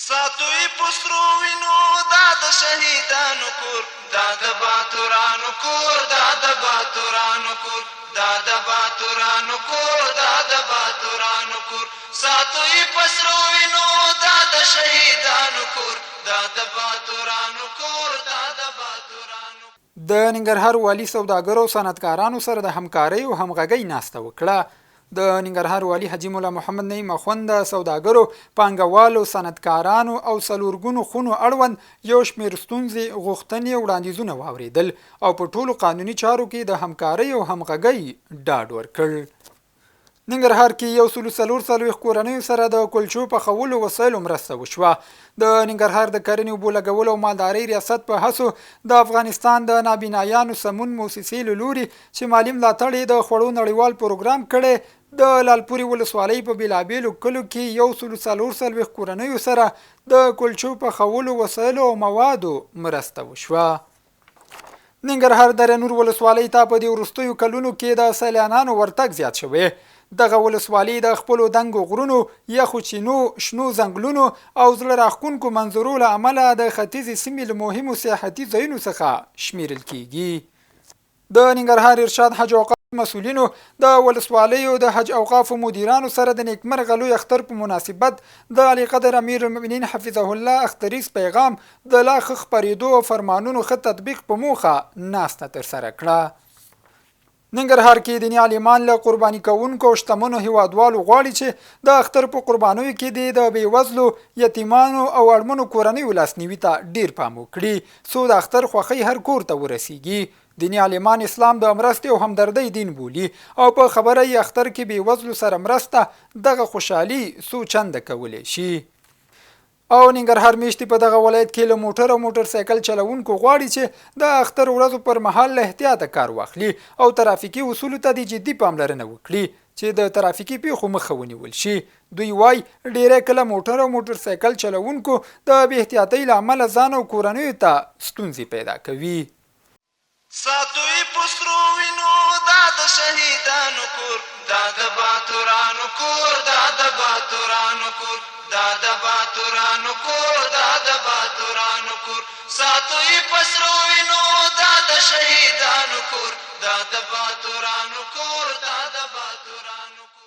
ساتوی پسرو وینو دا د شهیدانو کور، دا د باتورانو کور، دا د باتورانو کور، دا د باتورانو کور، دا د باتورانو کور. ساتوی پسرو وینو دا د شهیدانو کور، دا د باتورانو کور، دا د باتورانو. د ننګرهار والي سوداګرو او صنعتکارانو سره د همکارۍ او همغږۍ ناسته وکړه. د ننګرهار والي حاجي مولا محمد نعیم اخوند سوداګرو، پانګوالو، صنعتکارانو او څلورګونو خونو اړوند یو شمېر ستونزې، غوښتنې او وړاندیزونه واورېدل او په ټولو قانوني چارو کې د همکارۍ او همغږۍ ډاډ ورکړ. ننګرهار کې 144 کورنیو سره د کلچو پخولو وسایلو مرسته وشوه. د ننګرهار د کرنې اوبو لګولو او مالدارۍ ریاست په هڅو د افغانستان د نابینایانو سمون موسسې له لوري چې مالي ملاتړ یې د خوړو نړیوال پروګرام کړی، د لالپورې ولسوالۍ په بېلابېلو کلو کې 144 کورنیو سره د کلچو پخولو وسایلو او موادو مرسته وشوه. ننګرهار دره نور ولسوالۍ ته په دې وروستیو کلونو کې د سیلانیانو ورتګ زیات شوی. دغه ولسوالۍ د خپلو دنګو غرونو، یخو چینو، شنو ځنګلونو او زړه راښکونکو منظرو له امله د ختیځې سیمې له مهمو سیاحتي ځایونو څخه شمیرل کیږي. د ننګرهار ارشاد حج اوقاف مسؤلینو د ولسوالیو د حج اوقاف مدیرانو سره د نیکمرغه لوی اختر په مناسبت د علی قدر امیر المؤمنین حفظه الله اختریز پیغام د لا ښه خپرېدو او فرمانونو ښه تطبیق په موخه ناسته ترسره کړه. ننګرهار کې دیني عالمان له قرباني کوونکو او شتمنو هیوادوالو غواړي چې د اختر په قربانیو کې د بېوزلو، یتیمانو او اړمنو کورنیو لاسنیوي ته ډیر پام وکړي څو د اختر خوښۍ هر کور ته ورسیږي. دیني عالمان اسلام د مرستې او همدردۍ دین بولي او په خبره یې اختر کې بېوزلو سره مرسته دغه خوشحالي څو چنده کولی شي. او ننګرهار میشتي په دغه ولایت کې له موټر او موټر سایکل چلوونکو غواړي چې د اختر ورځو پر مهال له احتیاطه کار واخلي او ترافیکي اصولو ته د جدي پاملرنه وکړي چې د ترافیکي پیښو مخه ونیول شي. دوی وایي ډیری کله موټر او موټر سایکل چلوونکو د بې احتیاطۍ له امله ځان او کورنیو ته ستونزې پیدا کوي. ساتوی پسرو وینو دا د شهیدانو کور، دا د باتورانو کور، دا د باتورانو کور، دا د باتورانو کور، دا د باتورانو کور. ساتوی پسرو وینو دا د شهیدانو کور، دا د باتورانو کور، دا د باتورانو کور.